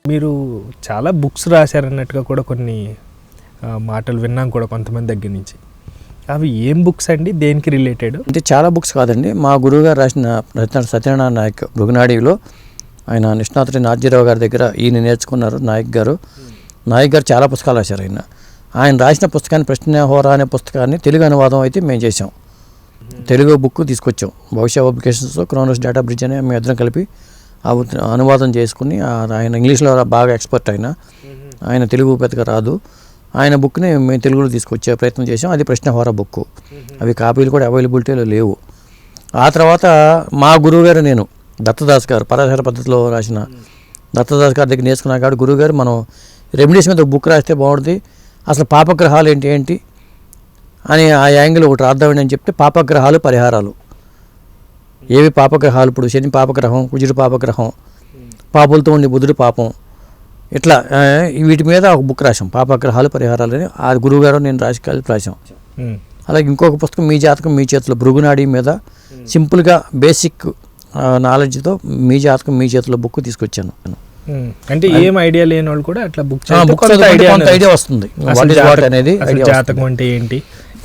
మీరు చాలా బుక్స్ రాశారన్నట్టుగా కూడా కొన్ని మాటలు విన్నాం కూడా కొంతమంది దగ్గర నుంచి. అవి ఏం బుక్స్ అండి, దేనికి రిలేటెడ్? అంటే చాలా బుక్స్ కాదండి, మా గురువుగారు రాసిన సత్యనారాయణ నాయక్ భృగునాడిలో ఆయన నిష్ణాతుడి నాథజీరావు గారి దగ్గర ఈయన నేర్చుకున్నారు. నాయక్ గారు చాలా పుస్తకాలు రాశారు. ఆయన రాసిన పుస్తకాన్ని ప్రశ్నహోరా అనే పుస్తకాన్ని తెలుగు అనువాదం అయితే మేము చేసాం. తెలుగు బుక్ తీసుకొచ్చాం. భవిష్య పబ్లికేషన్స్ క్రోనోస్ డేటా బ్రిడ్జ్ అని మేము ఇద్దరం కలిపి అనువాదం చేసుకుని, ఆయన ఇంగ్లీష్లో బాగా ఎక్స్పర్ట్ ఆయన తెలుగు పెద్దగా రాదు. ఆయన బుక్ని మేము తెలుగులో తీసుకొచ్చే ప్రయత్నం చేసాం. అది ప్రశ్నహోరా బుక్. అవి కాపీలు కూడా అవైలబిలిటీలో లేవు. ఆ తర్వాత మా గురువుగారు నేను దత్తదాస్ గారు పరాశర పద్ధతిలో రాసిన దత్తదాస్ గారి దగ్గర నేర్చుకున్నా కాబట్టి గురువుగారు మనం రెమెడీస్ మీద బుక్ రాస్తే బాగుంటుంది, అసలు పాపగ్రహాలు ఏంటి అని ఆ యాంగిల్ ఒకటి రాద్దామని అని చెప్తే పాపగ్రహాలు పరిహారాలు ఏవి పాపగ్రహాలు, ఇప్పుడు శని పాపగ్రహం, కుజుడు పాపగ్రహం, పాపులతో ఉండి బుధుడు పాపం, ఇట్లా వీటి మీద ఒక బుక్ రాసాం, పాపగ్రహాలు పరిహారాలు అని. ఆ గురువుగారు నేను కలిపి రాసాం. అలాగే ఇంకొక పుస్తకం మీ జాతకం మీ చేతిలో భృగునాడి మీద సింపుల్గా బేసిక్ నాలెడ్జ్తో మీ జాతకం మీ చేతిలో బుక్ తీసుకొచ్చాను. అంటే ఏం ఐడియా లేని వాళ్ళు కూడా అట్లా బుక్ ఐడియా వస్తుంది. జాతకం అంటే ఏంటి,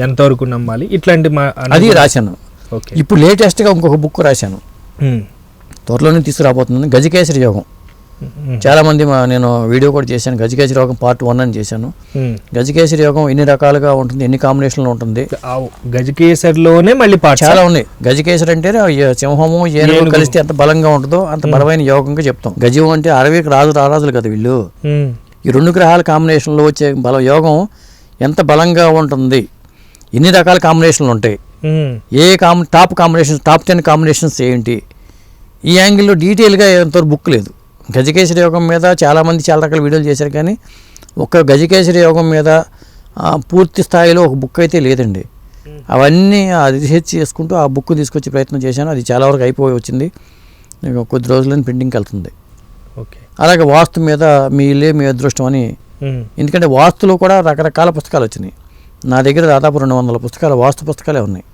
ఎంతవరకు నమ్మాలి, ఇట్లాంటి అది రాశాను. ఇప్పుడు లేటెస్ట్గా ఇంకొక బుక్ రాశాను, త్వరలోనే తీసుకురాబోతున్నాను. గజకేసరి యోగం. చాలా మంది నేను వీడియో కూడా చేశాను. గజకేసరి యోగం పార్ట్ 1 అని చేశాను. గజకేసరి యోగం ఎన్ని రకాలుగా ఉంటుంది, ఎన్ని కాంబినేషన్లో ఉంటుంది. గజకేసరిలోనే మళ్ళీ చాలా ఉన్నాయి. గజకేసరి అంటే సింహము ఏనుగు కలిస్తే ఎంత బలంగా ఉంటుందో అంత బలమైన యోగంగా చెప్తాం. గజం అంటే అరవికి రారాజులు కదా వీళ్ళు. ఈ 2 గ్రహాల కాంబినేషన్లో వచ్చే యోగం ఎంత బలంగా ఉంటుంది, ఎన్ని రకాల కాంబినేషన్లు ఉంటాయి, టాప్ 10 కాంబినేషన్స్ ఏంటి, ఈ యాంగిల్లో డీటెయిల్గా ఎంతవరకు బుక్ లేదు. గజకేసరి యోగం మీద చాలామంది చాలా రకాల వీడియోలు చేశారు, కానీ ఒక గజకేసరి యోగం మీద పూర్తి స్థాయిలో ఒక బుక్ అయితే లేదండి. అవన్నీ రీసెర్చ్ చేసుకుంటూ ఆ బుక్ తీసుకొచ్చే ప్రయత్నం చేశాను. అది చాలా వరకు అయిపోయి వచ్చింది, కొద్ది రోజులని ప్రింటింగ్కి వెళ్తుంది. అలాగే వాస్తు మీద మీ ఇల్లే మీ అదృష్టం అని, ఎందుకంటే వాస్తులో కూడా రకరకాల పుస్తకాలు వచ్చినాయి. నా దగ్గర దాదాపు 200 పుస్తకాలు వాస్తు పుస్తకాలే ఉన్నాయి.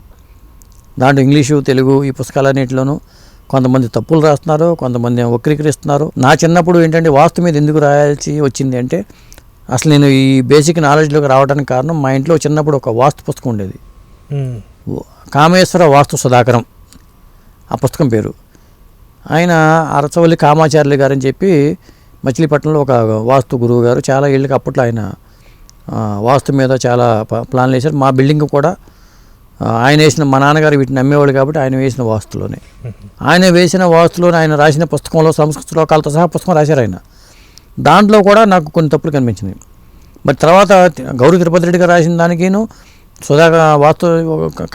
దాంట్లో ఇంగ్లీషు తెలుగు ఈ పుస్తకాలన్నింటిలోనూ కొంతమంది తప్పులు రాస్తున్నారు, కొంతమంది వక్రీకరిస్తున్నారు. నా చిన్నప్పుడు ఏంటంటే వాస్తు మీద ఎందుకు రాయాల్సి వచ్చింది అంటే, అసలు నేను ఈ బేసిక్ నాలెడ్జ్లోకి రావడానికి కారణం మా ఇంట్లో చిన్నప్పుడు ఒక వాస్తు పుస్తకం ఉండేది, కామేశ్వర వాస్తు సుధాకరం ఆ పుస్తకం పేరు. ఆయన అరసవల్లి కామాచార్యులు గారని చెప్పి మచిలీపట్నంలో ఒక వాస్తు గురువు గారు. చాలా ఏళ్ళకి అప్పట్లో ఆయన వాస్తు మీద చాలా ప్లాన్లు వేశారు. మా బిల్డింగ్ కూడా ఆయన వేసిన, మా నాన్నగారు వీటిని నమ్మేవాళ్ళు కాబట్టి ఆయన వేసిన వాస్తులోనే, ఆయన రాసిన పుస్తకంలో సంస్కృత శ్లోకాలతో సహా పుస్తకం రాశారు ఆయన. దాంట్లో కూడా నాకు కొన్ని తప్పులు కనిపించినాయి. మరి తర్వాత గౌరీ తిరుపతి రెడ్డి గారు రాసిన దానికిను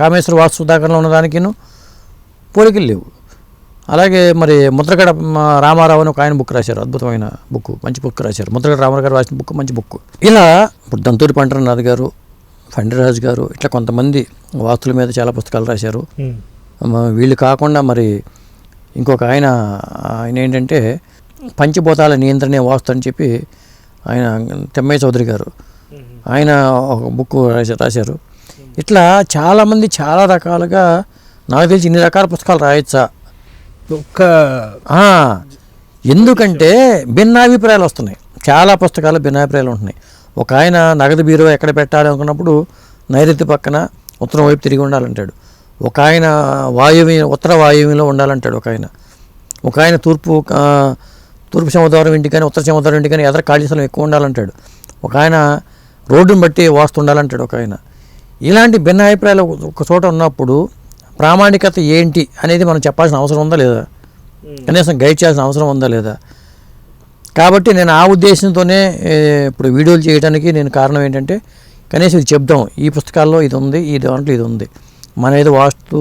కామేశ్వర వాస్తు సుధాకరంలో ఉన్న దానికిను పోలికలు లేవు. అలాగే మరి ముద్రగడ రామారావు అని ఒక ఆయన బుక్ రాశారు, అద్భుతమైన బుక్, మంచి బుక్ రాశారు. ముద్రగడ రామారావు గారు రాసిన బుక్ మంచి బుక్. ఇలా ఇప్పుడు దంతూరి పంటరనాథ్ గారు, ఫండిరాజు గారు, ఇట్లా కొంతమంది వాస్తుల మీద చాలా పుస్తకాలు రాశారు. వీళ్ళు కాకుండా మరి ఇంకొక ఆయన ఏంటంటే పంచభూతాల నియంత్రణే వాస్తు అని చెప్పి ఆయన తెమ్మయ్య చౌదరి గారు, ఆయన ఒక బుక్ రాశారు. ఇట్లా చాలామంది చాలా రకాలుగా, నాకు తెలిసి ఇన్ని రకాల పుస్తకాలు రాయొచ్చా ఎందుకంటే భిన్నాభిప్రాయాలు వస్తున్నాయి. చాలా పుస్తకాలు భిన్నాభిప్రాయాలు ఉంటున్నాయి. ఒక ఆయన నగదు బీరువా ఎక్కడ పెట్టాలి అనుకున్నప్పుడు నైరుతి పక్కన ఉత్తరం వైపు తిరిగి ఉండాలంటాడు. ఒక ఆయన ఉత్తర వాయువ్యంలో ఉండాలంటాడు. ఒక ఆయన తూర్పు సముద్రం ఇంటి కానీ ఉత్తర సముద్రం ఇంటి కానీ ఎదర ఖాళీ స్థలం ఎక్కువ ఉండాలంటాడు. ఒక ఆయన రోడ్డును బట్టి వాస్తు ఉండాలంటాడు. ఒక ఆయన ఇలాంటి భిన్నాభిప్రాయాలు ఒక చోట ఉన్నప్పుడు ప్రామాణికత ఏంటి అనేది మనం చెప్పాల్సిన అవసరం ఉందా లేదా, కనీసం గైడ్ చేయాల్సిన అవసరం ఉందా లేదా. కాబట్టి నేను ఆ ఉద్దేశంతోనే ఇప్పుడు వీడియోలు చేయడానికి నేను కారణం ఏంటంటే, కనీసం ఇది చెప్దాం, ఈ పుస్తకాల్లో ఇది ఉంది, ఈ దాంట్లో ఇది ఉంది. మన ఏదో వాస్తు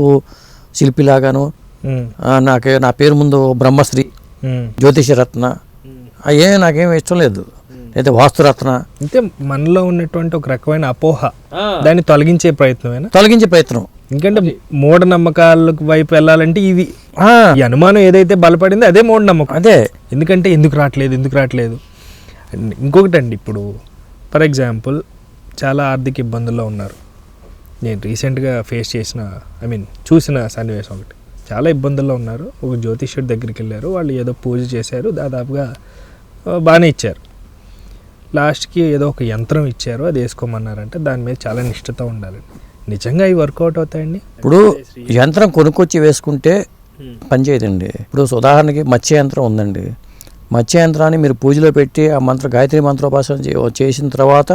శిల్పిలాగాను నా పేరు ముందు బ్రహ్మశ్రీ, జ్యోతిషరత్న నాకేం ఇష్టం లేదు, అయితే వాస్తురత్న. అంటే మనలో ఉన్నటువంటి ఒక రకమైన అపోహ, దాన్ని తొలగించే ప్రయత్నం. ఎందుకంటే మూఢనమ్మకాల వైపు వెళ్ళాలంటే ఇది ఈ అనుమానం ఏదైతే బలపడిందో అదే మూఢనమ్మకం. అదే ఎందుకంటే ఎందుకు రావట్లేదు. ఇంకొకటి అండి, ఇప్పుడు ఫర్ ఎగ్జాంపుల్ చాలా ఆర్థిక ఇబ్బందుల్లో ఉన్నారు. నేను రీసెంట్గా చూసిన సన్నివేశం ఒకటి. చాలా ఇబ్బందుల్లో ఉన్నారు. ఒక జ్యోతిష్యుడి దగ్గరికి వెళ్ళారు, వాళ్ళు ఏదో పూజ చేశారు, దాదాపుగా బాగానే ఇచ్చారు. లాస్ట్కి ఏదో ఒక యంత్రం ఇచ్చారు, అది వేసుకోమన్నారంటే దాని మీద చాలా నిష్ఠత ఉండాలి. నిజంగా ఇవి వర్కౌట్ అవుతాయండి? ఇప్పుడు యంత్రం కొనుక్కొచ్చి వేసుకుంటే పనిచేయదండి. ఇప్పుడు ఉదాహరణకి మత్స్య యంత్రం ఉందండి. మత్స్య యంత్రాన్ని మీరు పూజలో పెట్టి ఆ గాయత్రి మంత్రోపాసన చేసిన తర్వాత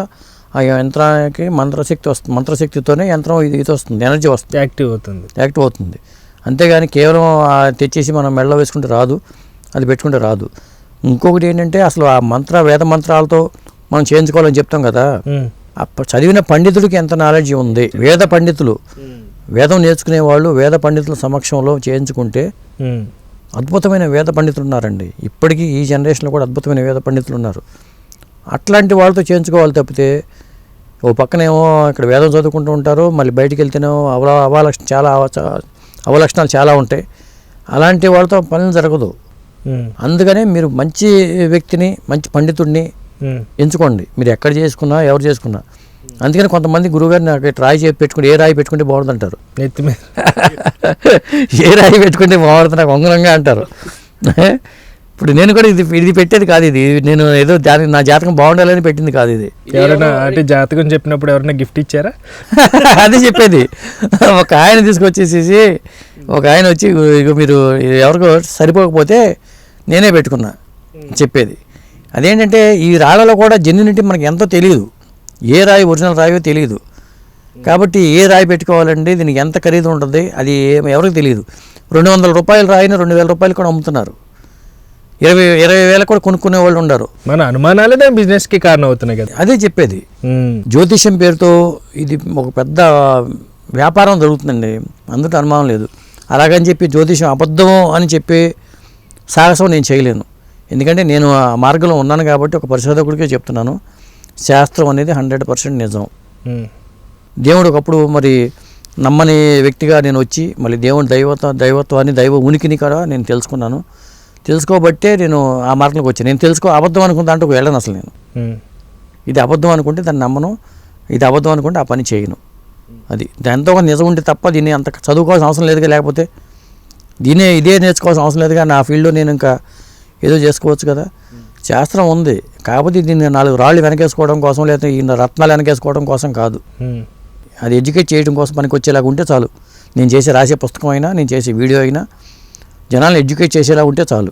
ఆ యంత్రానికి మంత్రశక్తితోనే యంత్రం ఇది వస్తుంది, ఎనర్జీ వస్తుంది, యాక్టివ్ అవుతుంది. అంతేగాని కేవలం తెచ్చేసి మనం మెడలో వేసుకుంటే రాదు, అది పెట్టుకుంటే రాదు. ఇంకొకటి ఏంటంటే అసలు ఆ వేద మంత్రాలతో మనం చేయించుకోవాలని చెప్తాం కదా, చదివిన పండితుడికి ఎంత నాలెడ్జ్ ఉంది. వేద పండితులు, వేదం నేర్చుకునే వాళ్ళు వేద పండితుల సమక్షంలో చేయించుకుంటే అద్భుతమైన వేద పండితులు ఉన్నారండి. ఇప్పటికీ ఈ జనరేషన్లో కూడా అద్భుతమైన వేద పండితులు ఉన్నారు. అట్లాంటి వాళ్ళతో చేయించుకోవాలి తప్పితే ఓ పక్కనేమో ఇక్కడ వేదం చదువుకుంటూ ఉంటారు, మళ్ళీ బయటికి వెళ్తేనేమో అవలక్షణాలు చాలా ఉంటాయి. అలాంటి వాళ్ళతో పనులు జరగదు. అందుకనే మీరు మంచి వ్యక్తిని, మంచి పండితుడిని ఎంచుకోండి, మీరు ఎక్కడ చేసుకున్నా ఎవరు చేసుకున్నా. అందుకని కొంతమంది గురువుగారు నాకు రాయి పెట్టుకుంటే ఏ రాయి పెట్టుకుంటే బాగుంటుంది అంటారు, ఏ రాయి పెట్టుకుంటే బాగుంటుంది నాకు వంగరంగా అంటారు. ఇప్పుడు నేను కూడా ఇది పెట్టేది కాదు, ఇది నేను ఏదో నా జాతకం బాగుండాలని పెట్టింది కాదు. ఇది ఎవరైనా అంటే జాతకం చెప్పినప్పుడు ఎవరైనా గిఫ్ట్ ఇచ్చారా? అది చెప్పేది. ఒక ఆయన తీసుకొచ్చేసేసి ఒక ఆయన వచ్చి మీరు ఎవరికో సరిపోకపోతే నేనే పెట్టుకున్నా చెప్పేది. అదేంటంటే ఈ రాళ్ళలో కూడా జెన్యూనిటీ మనకి ఎంతో తెలియదు, ఏ రాయి ఒరిజినల్ రాయో తెలియదు. కాబట్టి ఏ రాయి పెట్టుకోవాలండి, దీనికి ఎంత ఖరీదు ఉంటుంది అది ఎవరికి తెలియదు. 200 రూపాయల రాయిని 2000 రూపాయలు కూడా అమ్ముతున్నారు, 20,000 కూడా కొనుక్కునే వాళ్ళు ఉన్నారు. మన అనుమానాలే బిజినెస్కి కారణం అవుతున్నాయి కదా. అదే చెప్పేది. జ్యోతిష్యం పేరుతో ఇది ఒక పెద్ద వ్యాపారం జరుగుతుందండి, అందుకు అనుమానం లేదు. అలాగని చెప్పి జ్యోతిష్యం అబద్ధం అని చెప్పి సాహసం నేను చేయలేను. ఎందుకంటే నేను ఆ మార్గంలో ఉన్నాను కాబట్టి ఒక పరిశోధకుడికే చెప్తున్నాను, శాస్త్రం అనేది 100% నిజం. దేవుడు ఒకప్పుడు మరి నమ్మని వ్యక్తిగా నేను వచ్చి మళ్ళీ దేవుని దైవత్వాన్ని దైవ ఉనికిని కూడా నేను తెలుసుకోబట్టే నేను ఆ మార్గంలోకి వచ్చాను. నేను అబద్ధం అనుకున్న దాంట్లో వెళ్ళను అసలు. నేను ఇది అబద్ధం అనుకుంటే దాన్ని నమ్మను, ఇది అబద్ధం అనుకుంటే ఆ పని చేయను. అది దాంతో ఒక నిజం ఉంటే తప్ప దీన్ని అంత చదువుకోవాల్సిన అవసరం లేదుగా, లేకపోతే ఇదే నేర్చుకోవాల్సిన అవసరం లేదుగా. నా ఫీల్డ్లో నేను ఇంకా ఏదో చేసుకోవచ్చు కదా. శాస్త్రం ఉంది, కాకపోతే దీన్ని 4 రాళ్ళు వెనకేసుకోవడం కోసం లేదా ఈ రత్నాలు వెనకేసుకోవడం కోసం కాదు. అది ఎడ్యుకేట్ చేయడం కోసం పనికి వచ్చేలాగా ఉంటే చాలు. నేను రాసే పుస్తకం అయినా, నేను చేసే వీడియో అయినా జనాలను ఎడ్యుకేట్ చేసేలా ఉంటే చాలు.